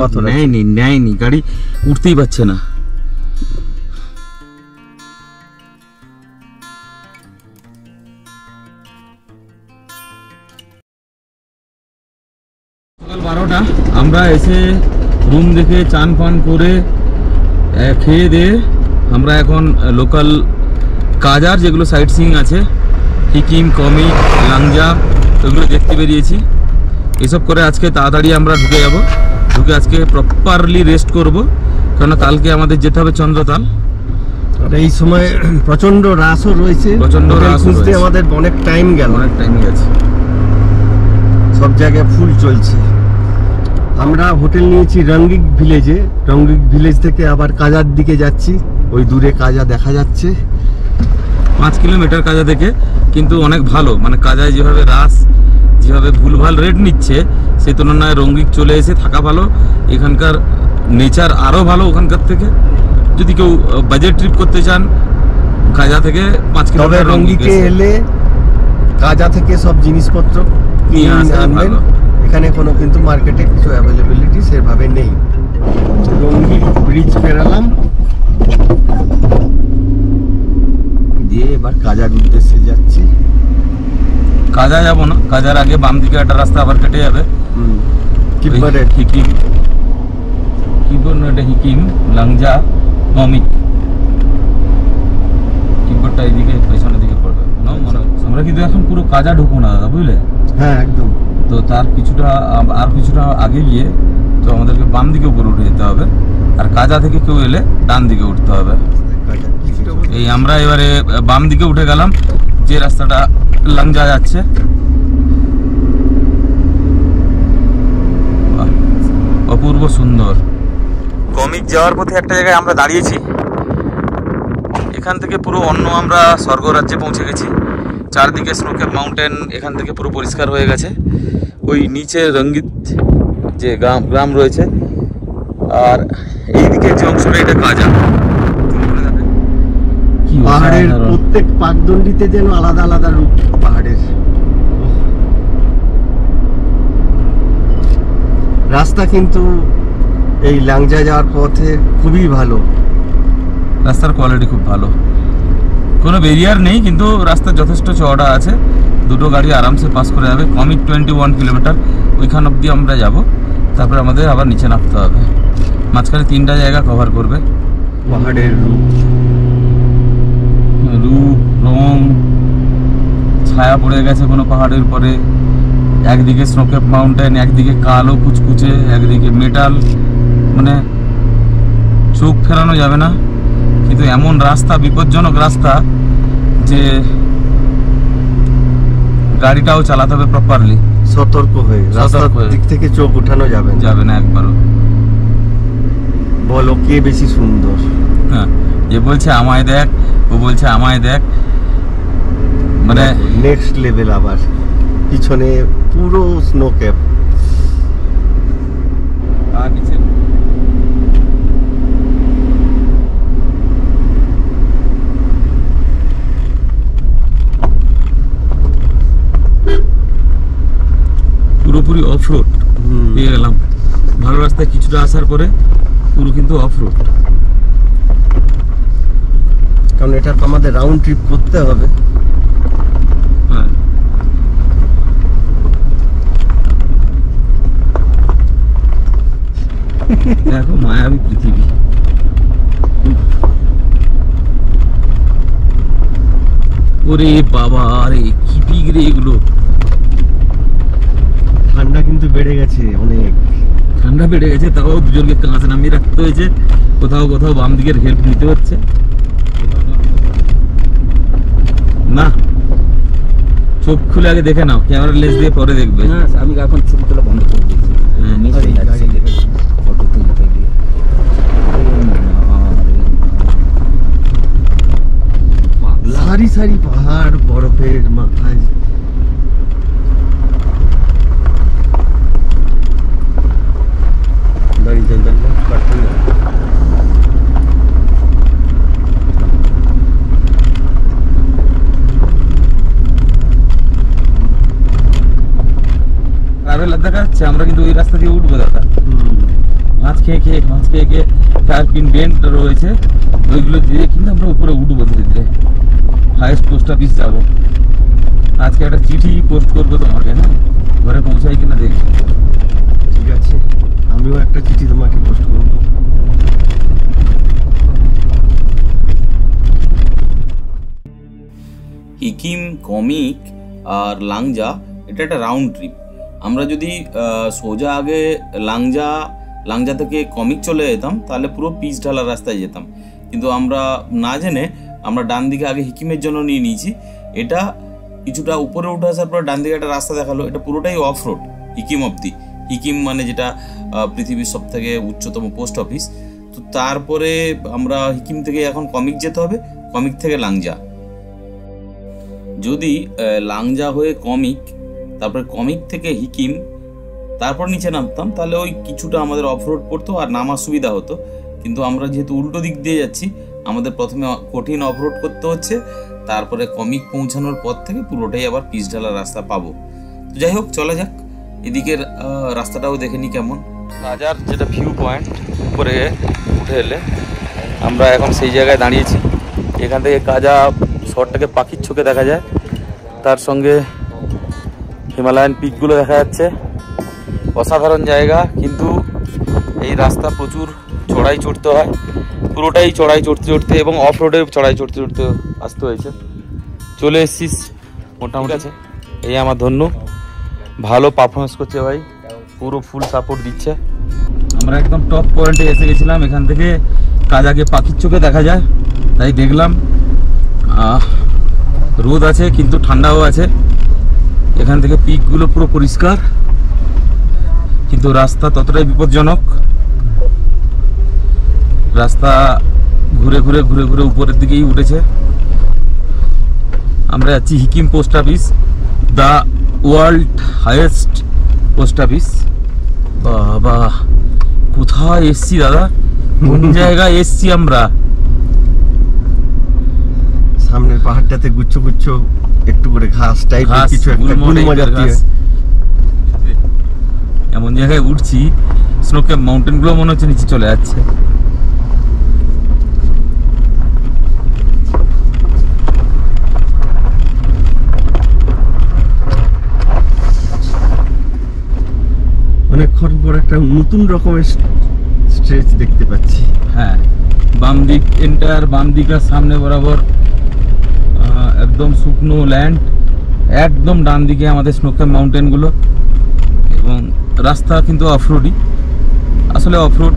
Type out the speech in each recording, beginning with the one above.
পাথর নেয়নি গাড়ি উঠতেই পারছে না। সকাল 12টা, আমরা এসে রুম দেখে চান ফান করে খেয়ে দিয়ে আমরা এখন লোকাল কাজার যেগুলো সাইট সিইং আছে, হিকিম, কমিক, লাংজা, ওগুলো দেখতে বেরিয়েছি। এসব করে আজকে তাড়াতাড়ি আমরা ঢুকে যাব, ঢুকে আজকে প্রপারলি রেস্ট করব, কারণ কালকে আমাদের যেতে হবে চন্দ্রতাল। আর এই সময় প্রচন্ড রাশও রয়েছে, প্রচন্ড রাশ খুঁজতে আমাদের অনেক টাইম গেছে, সব জায়গায় ফুল চলছে। আমরা হোটেল নিয়েছি রঙ্গিক ভিলেজে, রঙ্গিক ভিলেজ থেকে আবার কাজার দিকে যাচ্ছি। ওই দূরে কাজা দেখা যাচ্ছে, 5 কিলোমিটার কাজা থেকে, কিন্তু অনেক ভালো। মানে কাজায় যেভাবে রাস, যেভাবে ভুলভাল রেট নিচ্ছে, সেই তুলনায় রঙ্গিক চলে এসে থাকা ভালো। এখানকার নেচার আরও ভালো ওখানকার থেকে। যদি কেউ বাজেট ট্রিপ করতে চান, কাজা থেকে 5 কিলোমিটার রঙ্গিকে এলে কাজা থেকে সব জিনিসপত্র নিয়ে আসা ভালো। এখানে কোনো কিন্তু মার্কেটে কিছু অ্যাভেলেবিলিটি সেভাবে নেই। রঙ্গিক ব্রিজ পেরালাম, দিয়ে এবার কাজার উদ্দেশ্যে যাচ্ছি। কাজা যাবো না, কাজার আগে বাম দিকে একটা রাস্তা আবার কেটে যাবে, হিকিম, লাংজা, কমিক। কিবোর্ডটা এইদিকে পেছনের দিকে পড়বে। আমরা কিন্তু এখন পুরো কাজা ঢুকবো না দাদা, বুঝলে? হ্যাঁ একদম। তো তার কিছুটা আগে গিয়ে তো আমাদেরকে বাম দিকে উপরে উঠে যেতে হবে, আর কাজা থেকে কেউ এলে ডান দিকে উঠতে হবে। এই আমরা এবারে বাম দিকে উঠে গেলাম, যে রাস্তাটা লাংজা যাচ্ছে। অপূর্ব সুন্দর। কমিক যাওয়ার পথে একটা জায়গায় আমরা দাঁড়িয়েছি, এখান থেকে পুরো অন্য আমরা স্বর্গরাজ্যে পৌঁছে গেছি। চারদিকে স্নোক্যাপ মাউন্টেন, এখান থেকে পুরো পরিষ্কার হয়ে গেছে। ওই নিচে রঙ্গিত যে গ্রাম রয়েছে, আর এইদিকে যে অংশটা এটা কাজা। পাহাড়ের প্রত্যেক পাকদণ্ডিতে যেন আলাদা আলাদা রূপ পাহাড়ের। রাস্তা কিন্তু এই লাংজা যাওয়ার পথে খুবই ভালো, রাস্তার কোয়ালিটি খুব ভালো, কোনো ব্যারিয়ার নেই, কিন্তু রাস্তা যথেষ্ট চওড়া আছে, দুটো গাড়ি আরামসে পাস করে যাবে। কমিক 21 কিলোমিটার, ওইখান অবধি আমরা যাব, তারপরে আমাদের আবার নিচে নামতে হবে। মাঝখানে 3টা জায়গা কভার করবে। পাহাড়ের রূপ রং ছায়া পড়ে গেছে কোনো পাহাড়ের পরে, একদিকে স্নোক্যাপ মাউন্টেন, একদিকে কালো কুচকুচে, একদিকে মেটাল, মানে চোখ ফেরানো যাবে না। কিন্তু এমন রাস্তা, বিপজ্জনক রাস্তা, যে গাড়িটাও চালাতে হবে প্রপারলি, সতর্ক হয়ে। রাস্তার দিক থেকে চোখ উঠানো যাবে না একবারও। বলো কে বেশি সুন্দর? হ্যাঁ, যে বলছে আমায় দেখ, ও বলছে আমায় দেখ, মানে নেক্সট লেভেল। আবার পিছনে পুরো স্নো ক্যাপ, আর নিচে পুরোপুরি অফ রোড পেয়ে গেলাম। ভালো রাস্তায় কিছুটা আসার পরে পুরো কিন্তু অফ রোড, কারণ এটা তো আমাদের রাউন্ড ট্রিপ করতে হবে। হ্যাঁ, দেখো মায়াবী পৃথিবী। ওরে বাবা, আরে কি পিক রে এগুলো। ঠান্ডা কিন্তু বেড়ে গেছে অনেক, ঠান্ডা বেড়ে গেছে, তাও দুজনকে কাঁচে নামিয়ে রাখতে হয়েছে। কোথাও কোথাও বাম দিকের হেল্প নিতে হচ্ছে। না, চোখ খুলে আগে দেখে নাও, ক্যামেরা লেন্স দিয়ে পরে দেখবে। আমি এখন ছবি তোলা বন্ধ করে দিয়েছি। ফটো তুলতে গিয়ে সারি সারি পাহাড় বরফের মাথায়। ট্রাভেলার দেখা যাচ্ছে, আমরা কিন্তু ওই রাস্তা দিয়ে উঠবো দাদা। খেয়ে টায়ার পিন বেন্ড রয়েছে, ওইগুলো দিয়ে কিন্তু আমরা উপরে উঠবো ধীরে ধীরে, হাইয়েস্ট পোস্ট অফিস যাবো। আজকে একটা চিঠি পোস্ট করবো তোমাকে, হ্যাঁ, ঘরে পৌঁছাই কিনা দেখবো। ঠিক আছে, আমিও একটা চিঠি তোমাকে পোস্ট করবো। হিকিম, কমিক আর লাংজা এটা একটা রাউন্ড ট্রিপ। আমরা যদি সোজা আগে লাংজা থেকে কমিক চলে যেতাম তাহলে পুরো পিচ ঢালার রাস্তায় যেতাম, কিন্তু আমরা না জেনে আমরা ডান দিকে আগে হিকিমের জন্য নিয়ে নিয়েছি। এটা কিছুটা উপরে উঠে আসার পর ডান দিকে একটা রাস্তা দেখালো, এটা পুরোটাই অফ রোড হিকিম অবধি। হিকিম মানে যেটা পৃথিবীর সব থেকে উচ্চতম পোস্ট অফিস। তো তারপরে আমরা হিকিম থেকে এখন কমিক যেতে হবে, কমিক থেকে লাংজা। যদি লাংজা হয়ে কমিক, তারপরে কমিক থেকে হিকিম, তারপর নিচে নামতাম, তাহলে ওই কিছুটা আমাদের অফরোড পড়তো আর নামার সুবিধা হতো। কিন্তু আমরা যেহেতু উল্টো দিক দিয়ে যাচ্ছি, আমাদের প্রথমে কঠিন অফরোড করতে হচ্ছে, তারপরে কমিক পৌঁছানোর পর থেকে পুরোটাই আবার পিচ ঢালার রাস্তা পাবো। তো যাই হোক, চলা যাক, এদিকের রাস্তাটাও দেখে নি কেমন। কাজার যেটা ভিউ পয়েন্ট, উপরে উঠে এলে আমরা এখন সেই জায়গায় দাঁড়িয়েছি। এখান থেকে কাজা শহরটাকে পাখির চোখে দেখা যায়, তার সঙ্গে হিমালয়ান পিকগুলো দেখা যাচ্ছে। অসাধারণ জায়গা, কিন্তু এই রাস্তা প্রচুর চড়াই চড়তে হয়, পুরোটাই চড়াই চড়তে এবং অফ রোডে চড়াই চড়তে আসতে হয়েছে। চলে এসছিস মোটামুটি আছে, এই আমার ধন্য, ভালো পারফরমেন্স করছে ভাই, পুরো ফুল সাপোর্ট দিচ্ছে। আমরা একদম টপ পয়েন্টে এসে গেছিলাম, এখান থেকে কাজাকে পাখির চোখে দেখা যায়, তাই দেখলাম। রোদ আছে কিন্তু ঠান্ডাও আছে, এখান থেকে পিকগুলো পুরো পরিষ্কার, কিন্তু রাস্তা ততটাই বিপজ্জনক। রাস্তা ঘুরে ঘুরে উপরের দিকেই উঠেছে। আমরা যাচ্ছি Hikkim post office, the world highest post office. বাবা, কোথায় এসছি দাদা, কোন জায়গায় এসছি আমরা? সামনের পাহাড়টাতে গুচ্ছ একটু করে ঘাস টাইপের কিছু একটা গুল্ম জাতীয়। এমন জায়গায় উঠছি, স্নোক্যাপ মাউন্টেন গুলো মনে হচ্ছে নিচে চলে যাচ্ছে। অনেকক্ষণ পর একটা নতুন রকমের স্ট্রেচ দেখতে পাচ্ছি। হ্যাঁ, বাম দিক এন্টার, বাম দিকের সামনে বরাবর একদম শুকনো ল্যান্ড, একদম ডান দিকে আমাদের স্নোক্যাপ মাউন্টেন গুলো, এবং রাস্তা কিন্তু অফরোডই। আসলে অফরোড,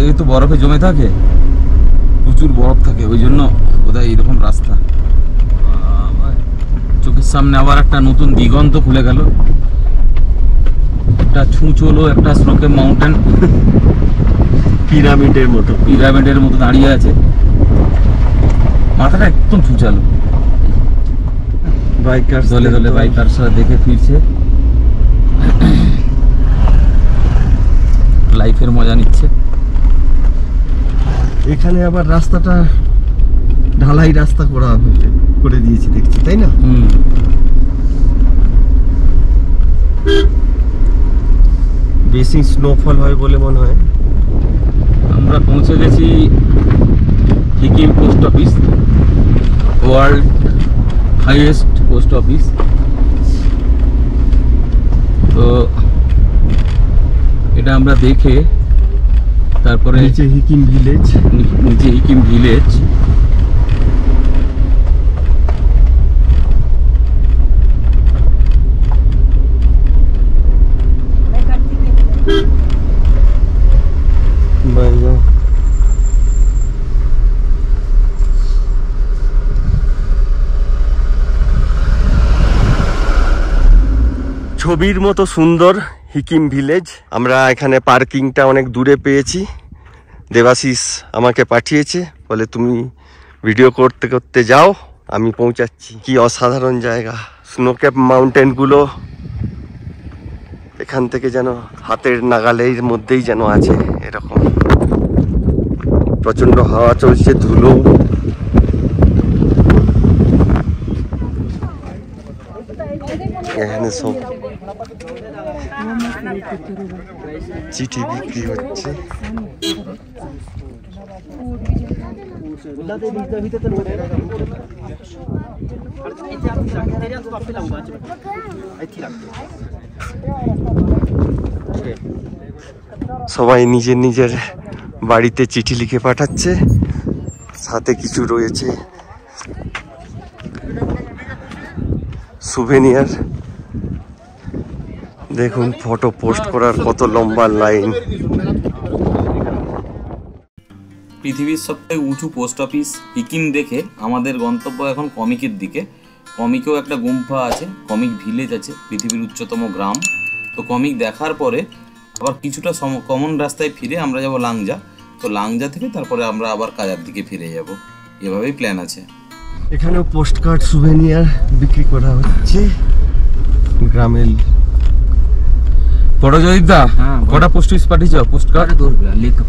এই তো বরফে জমে থাকে, প্রচুর বরফ থাকে, ওই জন্য বোধহয় এইরকম রাস্তা। চোখের সামনে আবার একটা নতুন দিগন্ত খুলে গেল, একটা ছুঁচলো, একটা স্নোক্যাপ মাউন্টেন পিরামিডের মতো দাঁড়িয়ে আছে, মাথাটা একদম ছুঁচালো। বাইকার দলে বাইকার্সরা দেখে ফিরছে, লাইফের মজা নিচ্ছে। এখানে আবার রাস্তাটা ঢালাই রাস্তা করে দিয়েছে দেখছি, তাই না? বেশি স্নোফল হয় বলে মনে হয়। আমরা পৌঁছে গেছি Hikkim post office, world highest post office. তো এটা আমরা দেখে তারপরে নিচে হিকিম ভিলেজ। ছবির মতো সুন্দর হিকিম ভিলেজ। আমরা এখানে পার্কিংটা অনেক দূরে পেয়েছি, দেবাশিস আমাকে পাঠিয়েছে, বলে তুমি ভিডিও করতে করতে যাও, আমি পৌঁছাচ্ছি। কি অসাধারণ জায়গা, স্নোক্যাপ মাউন্টেন গুলো এখান থেকে যেন হাতের নাগালের মধ্যেই যেন আছে এরকম। প্রচন্ড হাওয়া চলছে, ধুলো। এখানে সব চিঠি বিক্রি হচ্ছে। সবাই নিজের নিজের বাড়িতে চিঠি লিখে পাঠাচ্ছে, সাথে কিছু রয়েছে সুভেনিয়ার। দেখুন ফটো পোস্ট করার কত লম্বা লাইন। পৃথিবীর সবথেকে উঁচু পোস্ট অফিস সিকিম দেখে আমাদের গন্তব্য এখন কমিকের দিকে। কমিকেও একটা গুম্ফা আছে, কমিক ভিলেজ আছে, পৃথিবীর উচ্চতম গ্রাম। তো কমিক দেখার পরে আবার কিছুটা কমন রাস্তায় ফিরে আমরা যাব লাংজা। তো লাংজা থেকে তারপরে আমরা আবার কাজার দিকে ফিরে যাব, এভাবেই প্ল্যান আছে। এখানেও পোস্ট কার্ড সুভেনিয়ার বিক্রি করা হচ্ছে গ্রামের। পটজয়দা হ্যাঁ, কটা পোস্ট অফিস পাঠিয়েছ পোস্ট কার্ড?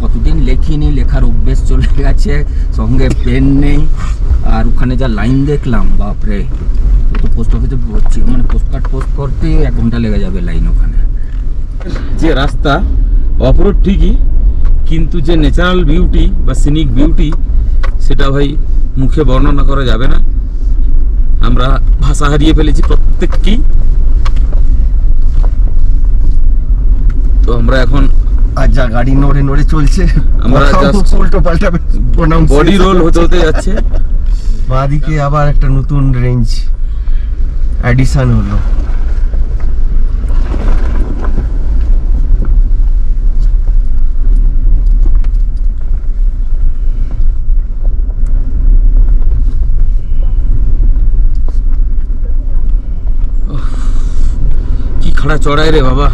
কতদিন লেখিনি, লেখার অভ্যেস চলে গেছে, সঙ্গে পেন নেই। আর ওখানে যা লাইন দেখলাম, বাপরে, তো পোস্ট অফিসে মানে পোস্ট কার্ড পোস্ট করতে 1 ঘন্টা লেগে যাবে লাইন ওখানে। যে রাস্তা অপরোড ঠিকই, কিন্তু যে ন্যাচারাল বিউটি বা সিনিক বিউটি সেটা ভাই মুখে বর্ণনা করা যাবে না। আমরা ভাষা হারিয়ে ফেলেছি প্রত্যেককেই। তো আমরা এখন আর যা গাড়ি নড়ে নড়ে চলছে, আমরা just উল্টো পাল্টা বডি রোল হতে হতে যাচ্ছে। বাঁদিকে আবার একটা নতুন রেঞ্জ অ্যাডিশন হলো। কি খাড়া চড়াই রে বাবা,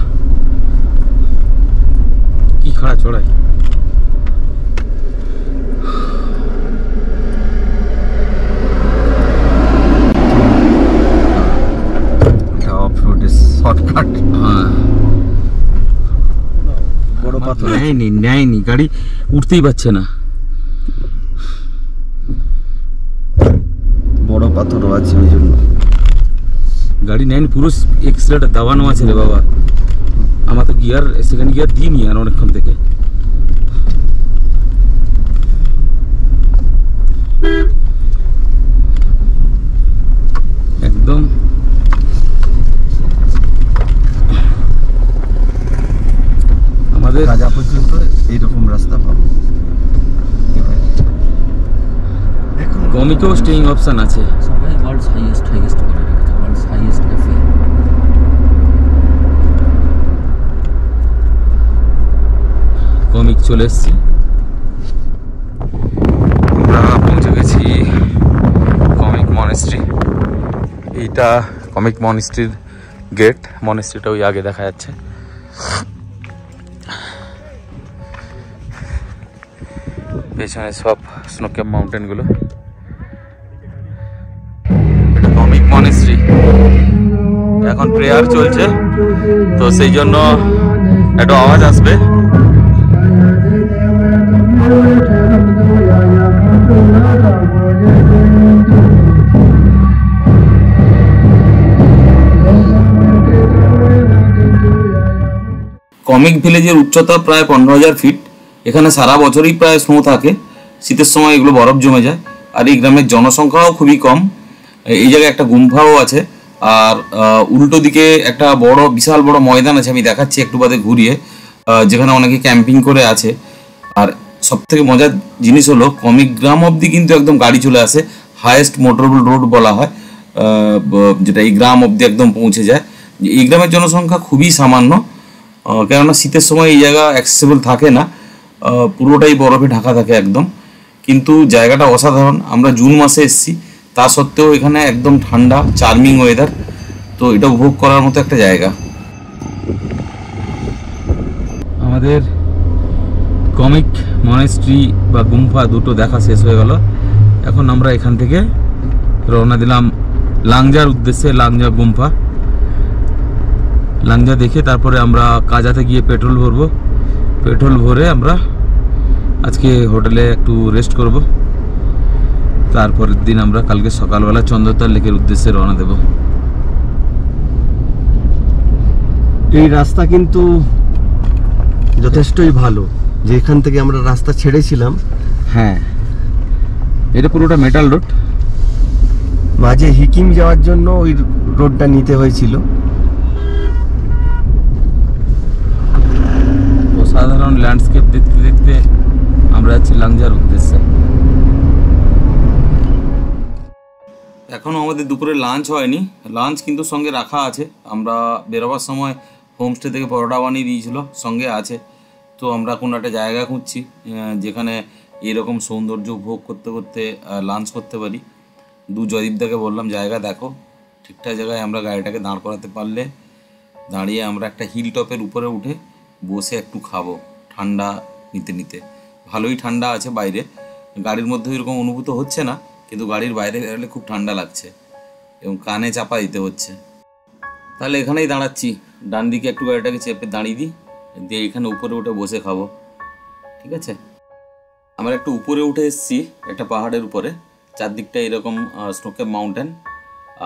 কি খাড়া চড়াই। শর্টকাট হ্যাঁ, বড় পাথর নেয়নি, গাড়ি উঠতেই পারছে না। বড় পাথরও আছে ওই জন্য গাড়ি নেয়নি, পুরো এক্সিলেটার দাবানো আছে রে বাবা। আমার তো গিয়ার সেকেন্ড গিয়ার দিইনি আর অনেকক্ষণ থেকে। একদম আমাদের রাজা পর্যন্ত এইরকম রাস্তা পাবো। কমিকেও স্টেইং অপশন আছে। সবাই ওয়ার্ল্ডস হাইয়েস্ট করে রেখেছে, ওয়ার্ল্ডস হাইয়েস্ট ক্যাফে। কমিক চলে এসেছি, আমরা পৌঁছে গেছি কমিক মনেস্ট্রি। এইটা কমিক মনেস্ট্রির গেট, মনেস্ট্রিটা ওই আগে দেখা যাচ্ছে। পেছনে সব স্নোক্যাপ মাউন্টেনগুলো। এটা কমিক মনেস্ট্রি, এখন প্রেয়ার চলছে তো সেই জন্য একটু আওয়াজ আসবে। কমিক ভিলেজের উচ্চতা প্রায় 15,000 ফিট। এখানে সারা বছরই প্রায় স্নো থাকে, শীতের সময় এগুলো বরফ জমে যায়। আর এই গ্রামের জনসংখ্যাও খুবই কম। এই জায়গায় একটা গুম্ফাও আছে, আর উল্টো দিকে একটা বড় বিশাল বড় ময়দান আছে, আমি দেখাচ্ছি একটু বাদে ঘুরিয়ে, যেখানে অনেকে ক্যাম্পিং করে আছে। আর সব থেকে মজার জিনিস হলো কমিক গ্রাম অবধি কিন্তু একদম গাড়ি চলে আসে, হায়েস্ট মোটরেবল রোড বলা হয়, যেটা এই গ্রাম অবধি একদম পৌঁছে যায়। এই গ্রামের জনসংখ্যা খুবই সামান্য, কেননা শীতের সময় এই জায়গা অ্যাক্সেসেবল থাকে না, পুরোটাই বরফে ঢাকা থাকে একদম। কিন্তু জায়গাটা অসাধারণ। আমরা জুন মাসে এসেছি, তা সত্ত্বেও এখানে একদম ঠান্ডা চার্মিং ওয়েদার, তো এটা উপভোগ করার মতো একটা জায়গা। আমাদের কমিক মনেস্ট্রি বা গুম্ফা দুটো দেখা শেষ হয়ে গেল। এখন আমরা এখান থেকে রওনা দিলাম লাংজার উদ্দেশ্যে। লাংজা গুম্ফা, লাংজা দেখে তারপরে আমরা কাজাতে গিয়ে পেট্রোল ভরবো। পেট্রোল ভরে আমরা আজকে হোটেলে একটু রেস্ট করব। তারপরের দিন আমরা কালকে সকালবেলা চন্দ্রতার লেকের উদ্দেশ্যে রওনা দেব। এই রাস্তা কিন্তু যথেষ্টই ভালো, যে এখান থেকে আমরা রাস্তা ছেড়েছিলাম হ্যাঁ, এটা পুরোটা মেটাল রোড। মাঝে হিকিম যাওয়ার জন্য ওই রোডটা নিতে হয়েছিল। অসাধারণ ল্যান্ডস্কেপ দেখতে দেখতে আমরা যাচ্ছি লাংজার উদ্দেশ্যে। এখনও আমাদের দুপুরে লাঞ্চ হয়নি, লাঞ্চ কিন্তু সঙ্গে রাখা আছে। আমরা বেরোবার সময় হোমস্টে থেকে পরোটা বানিয়ে দিয়েছিল, সঙ্গে আছে। তো আমরা কোনো একটা জায়গা খুঁজছি যেখানে এরকম সৌন্দর্য উপভোগ করতে করতে লাঞ্চ করতে পারি। জয়দীপদাকে বললাম জায়গা দেখো, ঠিকঠাক জায়গায় আমরা গাড়িটাকে দাঁড় করাতে পারলে দাঁড়িয়ে আমরা একটা হিল টপের উপরে উঠে বসে একটু খাবো ঠান্ডা নিতে নিতে। ভালোই ঠান্ডা আছে বাইরে, গাড়ির মধ্যে এরকম অনুভূত হচ্ছে না, কিন্তু গাড়ির বাইরে বেরোলে খুব ঠান্ডা লাগছে এবং কানে চাপা দিতে হচ্ছে। তাহলে এখানেই দাঁড়াচ্ছি, ডান দিকে একটু গাড়িটাকে চেপে দাঁড়িয়ে দিই, দিয়ে এখানে উপরে উঠে বসে খাবো, ঠিক আছে? আমরা একটু উপরে উঠে এসেছি, একটা পাহাড়ের উপরে, চারদিকটা এরকম স্নোকেপ মাউন্টেন,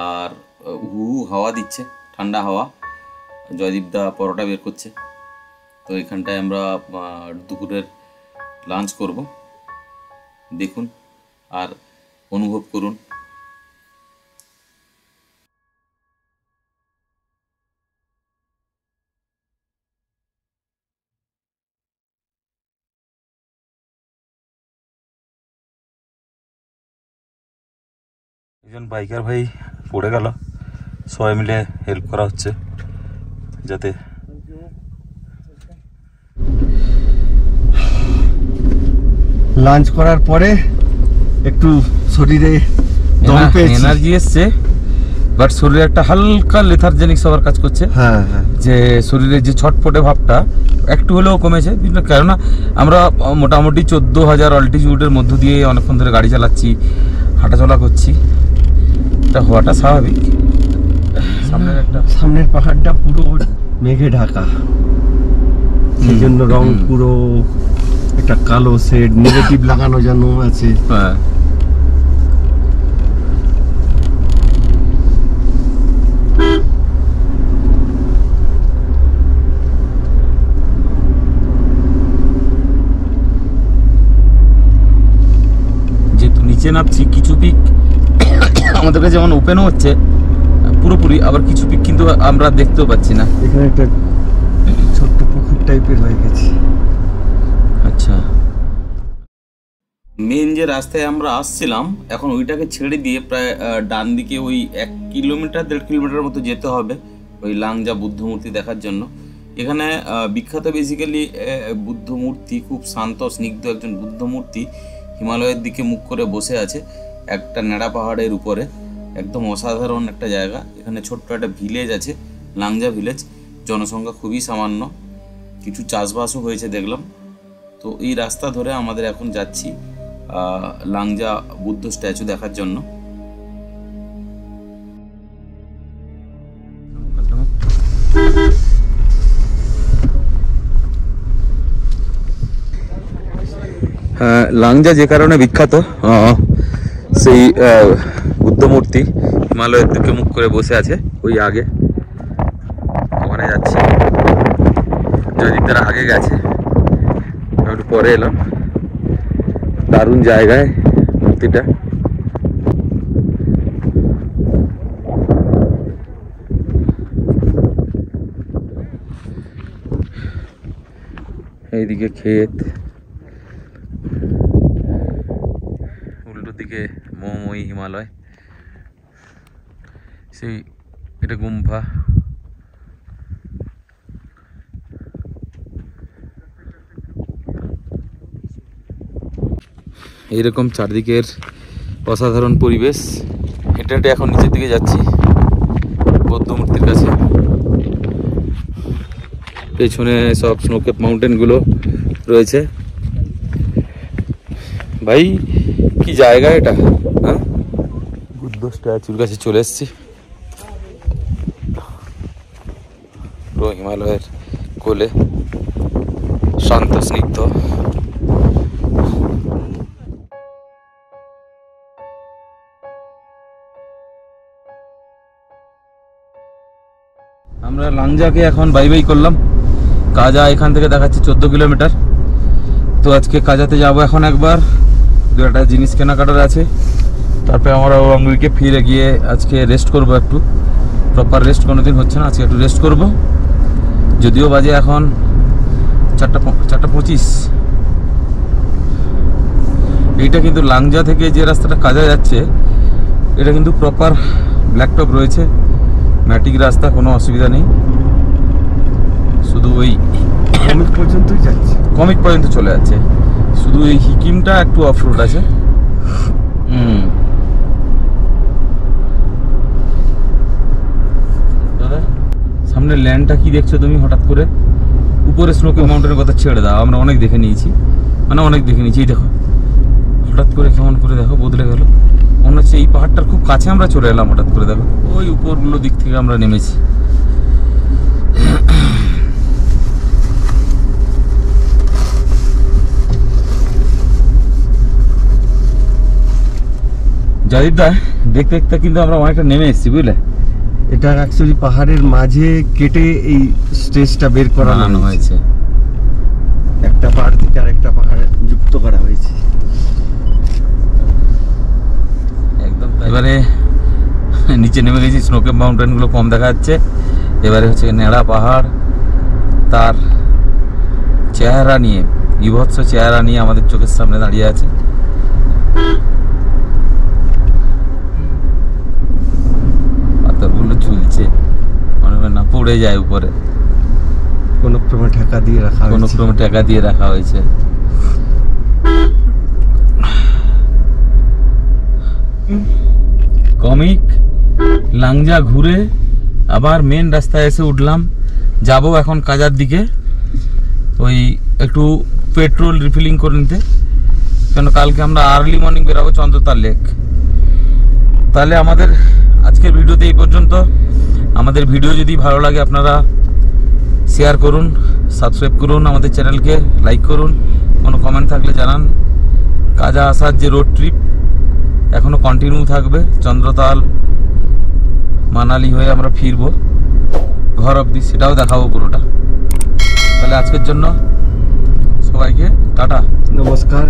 আর হু হাওয়া দিচ্ছে, ঠান্ডা হাওয়া। জয়দীপদা পরোটা বের করছে। তো এখানটায় আমরা দুপুরের লাঞ্চ করব, দেখুন আর অনুভব করুন। একজন বাইকার ভাই পড়ে গেল, সবাই মিলে হেল্প করা হচ্ছে যাতে। লাঞ্চ করার পরে একটু শরীরে দম পেয়েছি, এনার্জি এসছে, বাট শরীরে একটা হালকা লেথার্জেনিক সবার কাজ করছে। হ্যাঁ হ্যাঁ, যে শরীরের যে ছটফটে ভাবটা একটু হলেও কমেছে। কেননা আমরা মোটামুটি 14,000 অল্টিটিউডের মধ্য দিয়ে অনেকক্ষণ ধরে গাড়ি চালাচ্ছি, হাঁটাচলা করছি, এটা হওয়াটা স্বাভাবিক। সামনের পাহাড়টা পুরো মেঘে ঢাকা, সেই জন্য রং পুরো একটা কালো শেড নেগেটিভ লাগানো যেন আছে। হ্যাঁ, যেহেতু নিচে নামছি, কিছু পিক আমাদের কাছে যেমন ওপেনও হচ্ছে পুরোপুরি, আবার কিছু পিক কিন্তু আমরা দেখতেও পাচ্ছি না। এখানে একটা ছোট্ট পুকুর টাইপের হয়ে গেছে। আচ্ছা, মেন যে রাস্তায় আমরা আসছিলাম, এখন ওইটাকে ছেড়ে দিয়ে প্রায় ডান দিকে ওই 1 কিলোমিটার 1.5 কিলোমিটার মতো যেতে হবে ওই লাংজা বুদ্ধ মূর্তি দেখার জন্য। এখানে বিখ্যাত বেসিক্যালি বুদ্ধ মূর্তি, খুব শান্ত স্নিগ্ধ একজন বুদ্ধ মূর্তি হিমালয়ের দিকে মুখ করে বসে আছে একটা ন্যাড়া পাহাড়ের উপরে। একদম অসাধারণ একটা জায়গা। এখানে ছোট্ট একটা ভিলেজ আছে, লাংজা ভিলেজ, জনসংখ্যা খুবই সামান্য, কিছু চাষবাসও হয়েছে দেখলাম। তো এই রাস্তা ধরে আমাদের এখন যাচ্ছি লাংজা বুদ্ধ স্ট্যাচু দেখার জন্য। লাংজা যে কারণে বিখ্যাত, সেই বুদ্ধ মূর্তি হিমালয়ের দিকে মুখ করে বসে আছে ওই আগে, ওখানে যাচ্ছি। জয়দীপদারা আগে গেছে, একটু পরে এলাম। দারুণ জায়গায় মূর্তিটা। এইদিকে ক্ষেত, উল্টো দিকে মোমোই হিমালয়, সেই এটা গুম্ফা। এইরকম চারদিকের অসাধারণ পরিবেশ। হেঁটে হেঁটে এখন নিচের দিকে যাচ্ছি বৌদ্ধ মূর্তির কাছে। পেছনে সব স্নোকেপ মাউন্টেনগুলো রয়েছে। ভাই কি জায়গা এটা, হ্যাঁ? বুদ্ধ স্ট্যাচুর কাছে চলে এসেছি, পুরো হিমালয়ের কোলে, শান্ত স্নিগ্ধ। আমরা লাংজাকে এখন বাই বাই করলাম। কাজা এখান থেকে দেখাচ্ছে 14 কিলোমিটার। তো আজকে কাজাতে যাব এখন একবার, দু একটা জিনিস কেনাকাটার আছে, তারপরে আমরা রংপুরকে ফিরে গিয়ে আজকে রেস্ট করব একটু। প্রপার রেস্ট কোনোদিন হচ্ছে না, আজকে একটু রেস্ট করব। যদিও বাজে এখন 4:25। এইটা কিন্তু লাংজা থেকে যে রাস্তাটা কাজা যাচ্ছে এটা কিন্তু প্রপার ব্ল্যাকটপ রয়েছে, ম্যাটিক রাস্তা, কোনো অসুবিধা নেই। শুধু ওই কমিক পর্যন্তই যাচ্ছে, কমিক পর্যন্ত চলে যাচ্ছে, শুধু এই হিকিমটা একটু অফ রোড আছে। দাদা সামনে ল্যান্ডটা কি দেখছো তুমি হঠাৎ করে? উপরে স্নোকে মাউন্টেনের কথা ছেড়ে দাও, আমরা অনেক দেখে নিয়েছি, মানে অনেক দেখে নিয়েছি। এই দেখো হঠাৎ করে কেমন করে দেখো বদলে গেল, মনে হচ্ছে এই পাহাড়টার খুব কাছে আমরা চলে এলাম। হঠাৎ করে দেখো ওই উপরগুলো দিক থেকে আমরা নেমেছি। জাদিদ দা দেখতে দেখতে কিন্তু আমরা অনেকটা নেমে এসেছি, বুঝলে? এটা অ্যাকচুয়ালি পাহাড়ের মাঝে কেটে এই স্টেজটা বের করানো হয়েছে, একটা পাহাড় থেকে আরেকটা পাহাড়ে যুক্ত করা হয়েছে একদম। এবারে নিচে নেমে গেছি, স্নোকে মাউন্টেনগুলো কম দেখা যাচ্ছে। এবারে হচ্ছে নেড়া পাহাড়, তার চেহারা নিয়ে, বিভৎস চেহারা নিয়ে আমাদের চোখের সামনে দাঁড়িয়ে আছে। পাথরগুলো ঝুলছে, মনে হয় না পড়ে যায় উপরে, কোনো ক্রমে ঠেকা দিয়ে রাখা কোনো ক্রমে টাকা দিয়ে রাখা হয়েছে। কমিক লাংজা ঘুরে আবার মেন রাস্তায় এসে উঠলাম, যাব এখন কাজার দিকে, ওই একটু পেট্রোল রিফিলিং করে নিতে, কেন কালকে আমরা আর্লি মর্নিং বেরাবো চন্দ্রতার লেক। তাহলে আমাদের আজকের ভিডিওতে এই পর্যন্ত। আমাদের ভিডিও যদি ভালো লাগে আপনারা শেয়ার করুন, সাবস্ক্রাইব করুন আমাদের চ্যানেলকে, লাইক করুন, কোনো কমেন্ট থাকলে জানান। কাজা আসার যে রোড ট্রিপ এখনও কন্টিনিউ থাকবে, চন্দ্রতাল মানালি হয়ে আমরা ফিরবো ঘর অবধি, সেটাও দেখাবো পুরোটা। তাহলে আজকের জন্য সবাইকে টাটা, নমস্কার।